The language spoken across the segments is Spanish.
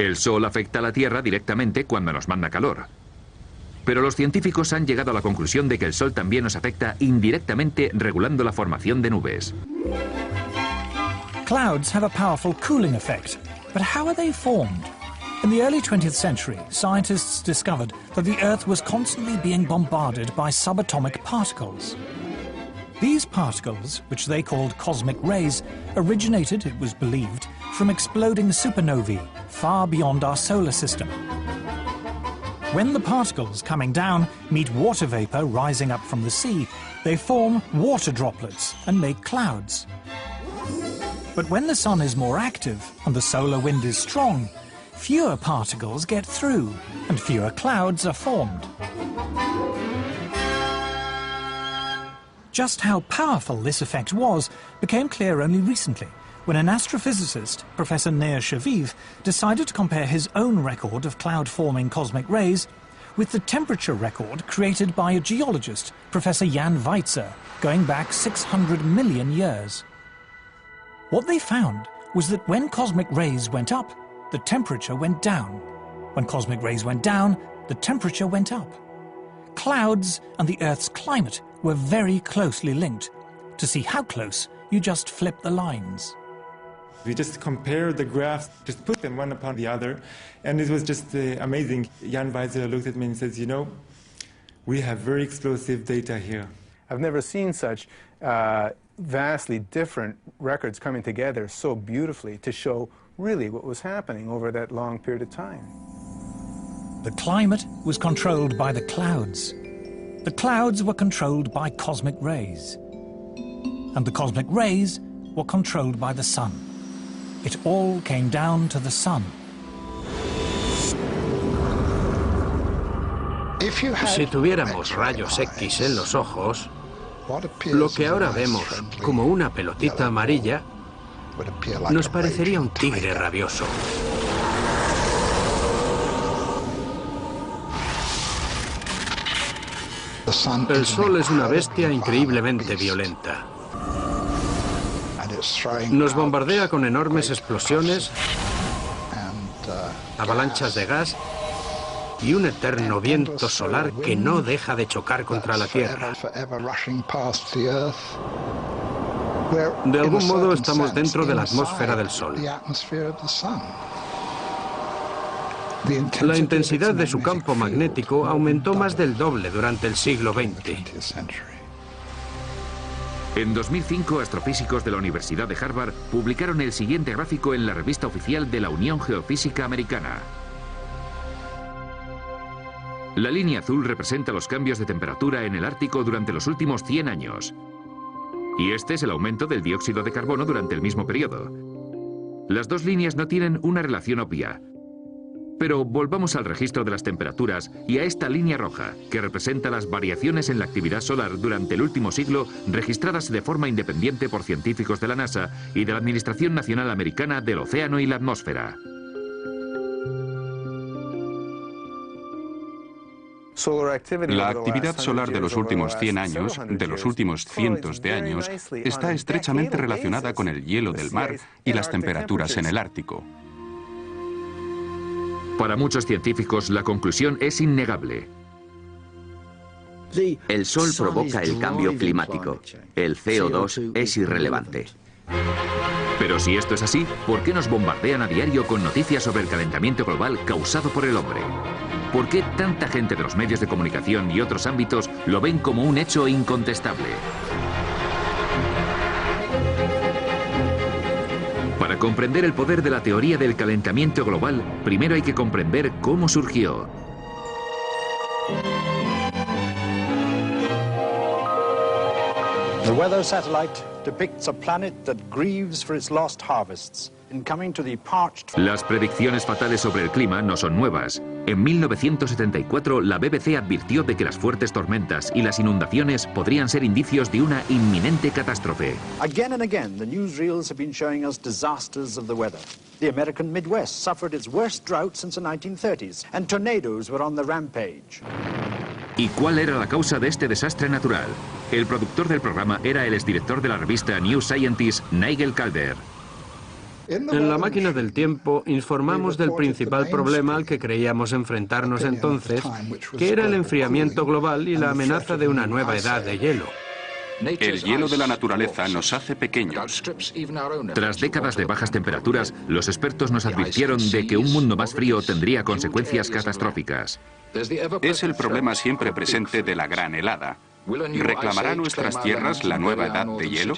El Sol afecta a la Tierra directamente cuando nos manda calor. Pero los científicos han llegado a la conclusión de que el Sol también nos afecta indirectamente regulando la formación de nubes. Clouds have a powerful cooling effect, but how are they formed? In the early 20th century, scientists discovered that the Earth was constantly being bombarded by subatomic particles. These particles, which they called cosmic rays, originated, it was believed, from exploding supernovae far beyond our solar system. When the particles coming down meet water vapor rising up from the sea, they form water droplets and make clouds. But when the sun is more active and the solar wind is strong, fewer particles get through and fewer clouds are formed. Just how powerful this effect was became clear only recently, when an astrophysicist, Professor Nir Shaviv, decided to compare his own record of cloud-forming cosmic rays with the temperature record created by a geologist, Professor Jan Weitzer, going back 600 million years. What they found was that when cosmic rays went up, the temperature went down. When cosmic rays went down, the temperature went up. Clouds and the Earth's climate were very closely linked. To see how close, you just flip the lines. We just compared the graphs, just put them one upon the other, and it was just amazing. Jan Weitzer looked at me and says, you know, we have very explosive data here. I've never seen such vastly different records coming together so beautifully to show really what was happening over that long period of time. The climate was controlled by the clouds. The clouds were controlled by cosmic rays. And the cosmic rays were controlled by the sun. It all came down to the sun. Si tuviéramos rayos X en los ojos, lo que ahora vemos como una pelotita amarilla nos parecería un tigre rabioso. El Sol es una bestia increíblemente violenta. Nos bombardea con enormes explosiones, avalanchas de gas y un eterno viento solar que no deja de chocar contra la Tierra. De algún modo estamos dentro de la atmósfera del Sol. La intensidad de su campo magnético aumentó más del doble durante el siglo XX. En 2005, astrofísicos de la Universidad de Harvard publicaron el siguiente gráfico en la revista oficial de la Unión Geofísica Americana. La línea azul representa los cambios de temperatura en el Ártico durante los últimos 100 años. Y este es el aumento del dióxido de carbono durante el mismo periodo. Las dos líneas no tienen una relación obvia. Pero volvamos al registro de las temperaturas y a esta línea roja, que representa las variaciones en la actividad solar durante el último siglo, registradas de forma independiente por científicos de la NASA y de la Administración Nacional Americana del Océano y la Atmósfera. La actividad solar de los últimos 100 años, de los últimos cientos de años, está estrechamente relacionada con el hielo del mar y las temperaturas en el Ártico. Para muchos científicos, la conclusión es innegable. El Sol provoca el cambio climático. El CO2 es irrelevante. Pero si esto es así, ¿por qué nos bombardean a diario con noticias sobre el calentamiento global causado por el hombre? ¿Por qué tanta gente de los medios de comunicación y otros ámbitos lo ven como un hecho incontestable? Para comprender el poder de la teoría del calentamiento global, primero hay que comprender cómo surgió. The weather satellite depicts a planet that grieves for its lost harvests in coming to the parched. Las predicciones fatales sobre el clima no son nuevas. En 1974, la BBC advirtió de que las fuertes tormentas y las inundaciones podrían ser indicios de una inminente catástrofe. Again and again, the newsreels have been showing us disasters of the weather. The American Midwest suffered its worst drought since the 1930s, and tornadoes were on the rampage. ¿Y cuál era la causa de este desastre natural? El productor del programa era el exdirector de la revista New Scientist, Nigel Calder. En la máquina del tiempo informamos del principal problema al que creíamos enfrentarnos entonces, que era el enfriamiento global y la amenaza de una nueva edad de hielo. El hielo de la naturaleza nos hace pequeños. Tras décadas de bajas temperaturas, los expertos nos advirtieron de que un mundo más frío tendría consecuencias catastróficas. Es el problema siempre presente de la gran helada. ¿Reclamará nuestras tierras la nueva edad de hielo?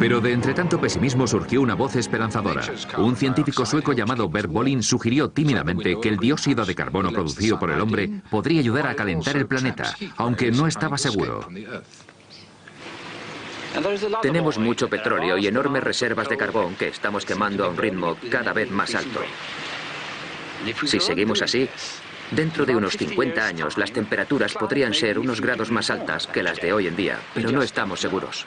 Pero de entre tanto pesimismo surgió una voz esperanzadora. Un científico sueco llamado Bert Bolin sugirió tímidamente que el dióxido de carbono producido por el hombre podría ayudar a calentar el planeta, aunque no estaba seguro. Tenemos mucho petróleo y enormes reservas de carbón que estamos quemando a un ritmo cada vez más alto. Si seguimos así, dentro de unos 50 años las temperaturas podrían ser unos grados más altas que las de hoy en día, pero no estamos seguros.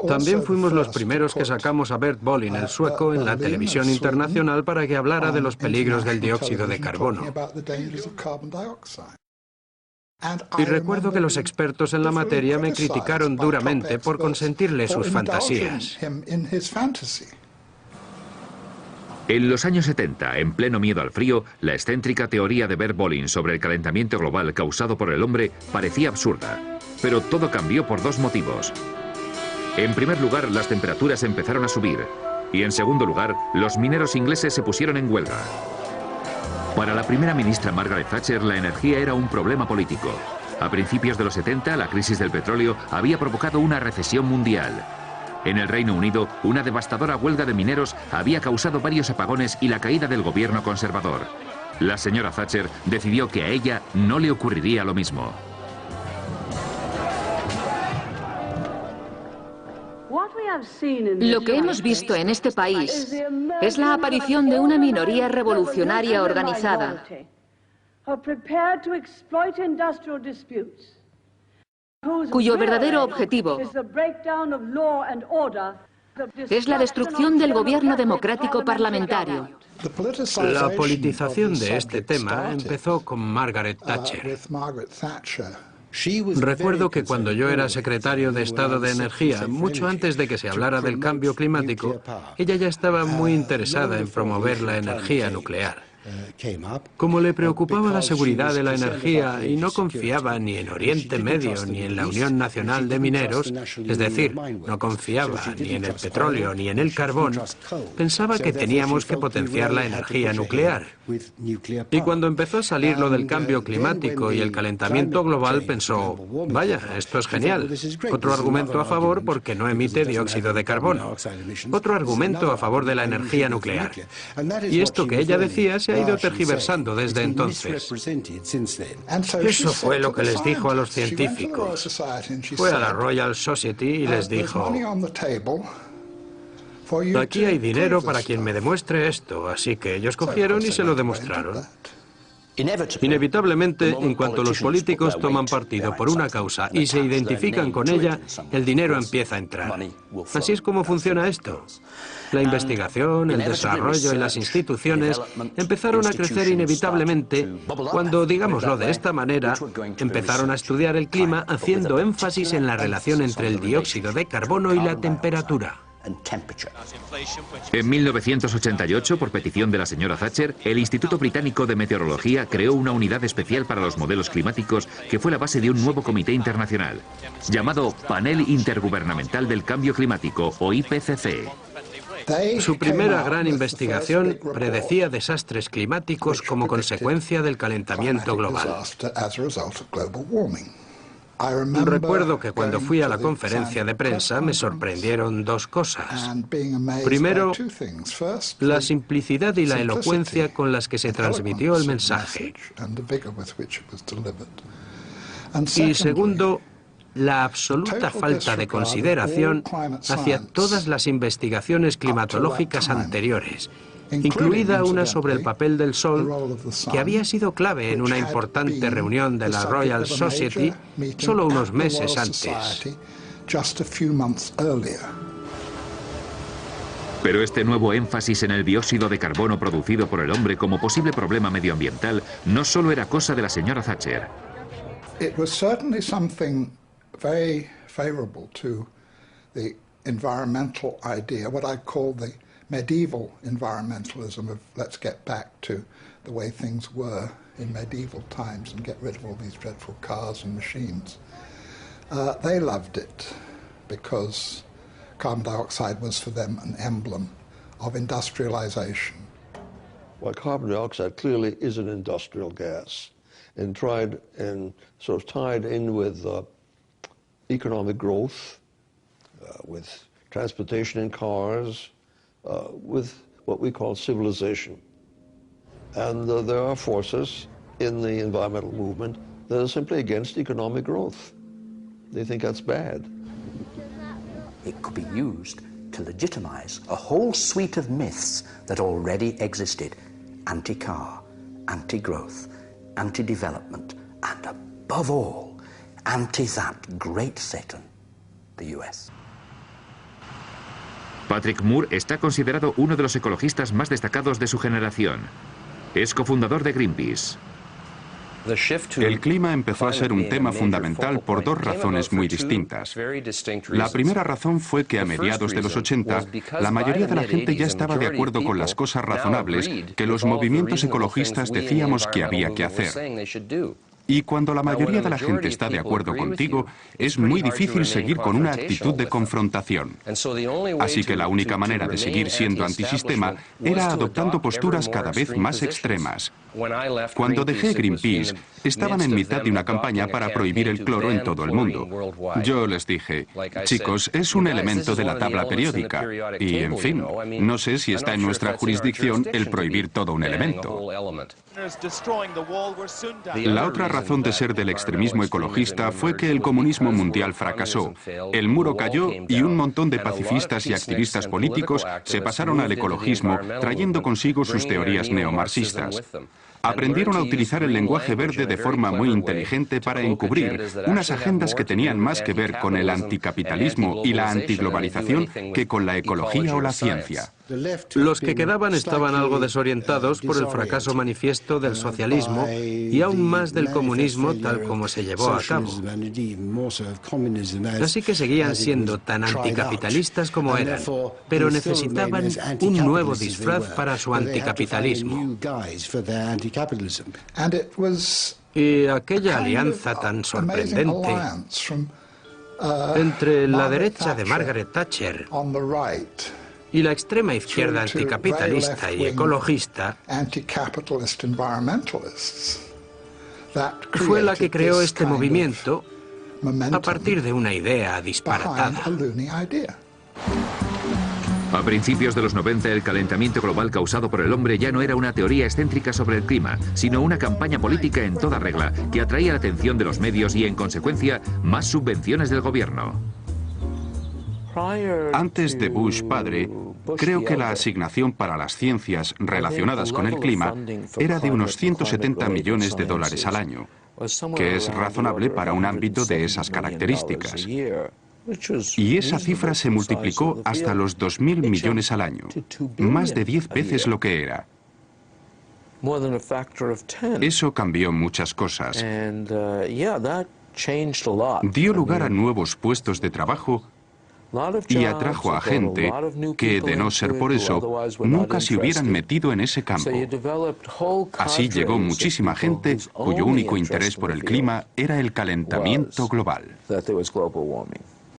También fuimos los primeros que sacamos a Bert Bolin, el sueco, en la televisión internacional para que hablara de los peligros del dióxido de carbono. Y recuerdo que los expertos en la materia me criticaron duramente por consentirle sus fantasías. En los años 70, en pleno miedo al frío, la excéntrica teoría de Bert Bolin sobre el calentamiento global causado por el hombre parecía absurda. Pero todo cambió por dos motivos. En primer lugar, las temperaturas empezaron a subir. Y en segundo lugar, los mineros ingleses se pusieron en huelga. Para la primera ministra Margaret Thatcher, la energía era un problema político. A principios de los 70, la crisis del petróleo había provocado una recesión mundial. En el Reino Unido, una devastadora huelga de mineros había causado varios apagones y la caída del gobierno conservador. La señora Thatcher decidió que a ella no le ocurriría lo mismo. Lo que hemos visto en este país es la aparición de una minoría revolucionaria organizada, cuyo verdadero objetivo es la destrucción del gobierno democrático parlamentario. La politización de este tema empezó con Margaret Thatcher. Recuerdo que cuando yo era secretario de Estado de Energía, mucho antes de que se hablara del cambio climático, ella ya estaba muy interesada en promover la energía nuclear. Como le preocupaba la seguridad de la energía y no confiaba ni en Oriente Medio ni en la Unión Nacional de Mineros, es decir, no confiaba ni en el petróleo ni en el carbón, pensaba que teníamos que potenciar la energía nuclear. Y cuando empezó a salir lo del cambio climático y el calentamiento global, pensó, vaya, esto es genial. Otro argumento a favor porque no emite dióxido de carbono. Otro argumento a favor de la energía nuclear. Y esto que ella decía se ha ido tergiversando desde entonces. Eso fue lo que les dijo a los científicos. Fue a la Royal Society y les dijo, aquí hay dinero para quien me demuestre esto, así que ellos cogieron y se lo demostraron. Inevitablemente, en cuanto los políticos toman partido por una causa y se identifican con ella, el dinero empieza a entrar. Así es como funciona esto. La investigación, el desarrollo y las instituciones empezaron a crecer inevitablemente cuando, digámoslo de esta manera, empezaron a estudiar el clima haciendo énfasis en la relación entre el dióxido de carbono y la temperatura. En 1988, por petición de la señora Thatcher, el Instituto Británico de Meteorología creó una unidad especial para los modelos climáticos que fue la base de un nuevo comité internacional, llamado Panel Intergubernamental del Cambio Climático, o IPCC. Su primera gran investigación predecía desastres climáticos como consecuencia del calentamiento global. Recuerdo que cuando fui a la conferencia de prensa me sorprendieron dos cosas. Primero, la simplicidad y la elocuencia con las que se transmitió el mensaje. Y segundo, la absoluta falta de consideración hacia todas las investigaciones climatológicas anteriores, incluida una sobre el papel del Sol, que había sido clave en una importante reunión de la Royal Society solo unos meses antes. Pero este nuevo énfasis en el dióxido de carbono producido por el hombre como posible problema medioambiental no solo era cosa de la señora Thatcher. environmental idea, what I call the medieval environmentalism of let's get back to the way things were in medieval times and get rid of all these dreadful cars and machines. They loved it because carbon dioxide was for them an emblem of industrialization. Well, carbon dioxide clearly is an industrial gas and sort of tied in with economic growth, with transportation in cars, with what we call civilization. And there are forces in the environmental movement that are simply against economic growth. They think that's bad. It could be used to legitimize a whole suite of myths that already existed: anti-car, anti-growth, anti-development, and above all, anti-that great Satan, the US. Patrick Moore está considerado uno de los ecologistas más destacados de su generación. Es cofundador de Greenpeace. El clima empezó a ser un tema fundamental por dos razones muy distintas. La primera razón fue que a mediados de los 80, la mayoría de la gente ya estaba de acuerdo con las cosas razonables que los movimientos ecologistas decíamos que había que hacer. Y cuando la mayoría de la gente está de acuerdo contigo, es muy difícil seguir con una actitud de confrontación. Así que la única manera de seguir siendo antisistema era adoptando posturas cada vez más extremas. Cuando dejé Greenpeace, estaban en mitad de una campaña para prohibir el cloro en todo el mundo. Yo les dije, chicos, es un elemento de la tabla periódica. Y, en fin, no sé si está en nuestra jurisdicción el prohibir todo un elemento. La otra razón de ser del extremismo ecologista fue que el comunismo mundial fracasó. El muro cayó y un montón de pacifistas y activistas políticos se pasaron al ecologismo, trayendo consigo sus teorías neomarxistas. Aprendieron a utilizar el lenguaje verde de forma muy inteligente para encubrir unas agendas que tenían más que ver con el anticapitalismo y la antiglobalización que con la ecología o la ciencia. Los que quedaban estaban algo desorientados por el fracaso manifiesto del socialismo y aún más del comunismo tal como se llevó a cabo. Así que seguían siendo tan anticapitalistas como eran, pero necesitaban un nuevo disfraz para su anticapitalismo. Y aquella alianza tan sorprendente entre la derecha de Margaret Thatcher y la extrema izquierda anticapitalista y ecologista fue la que creó este movimiento a partir de una idea disparatada. A principios de los 90, el calentamiento global causado por el hombre ya no era una teoría excéntrica sobre el clima, sino una campaña política en toda regla que atraía la atención de los medios y, en consecuencia, más subvenciones del gobierno. Antes de Bush padre, creo que la asignación para las ciencias relacionadas con el clima era de unos 170 millones de dólares al año, que es razonable para un ámbito de esas características. Y esa cifra se multiplicó hasta los 2.000 millones al año, más de 10 veces lo que era. Eso cambió muchas cosas. Dio lugar a nuevos puestos de trabajo y atrajo a gente que, de no ser por eso, nunca se hubieran metido en ese campo. Así llegó muchísima gente cuyo único interés por el clima era el calentamiento global.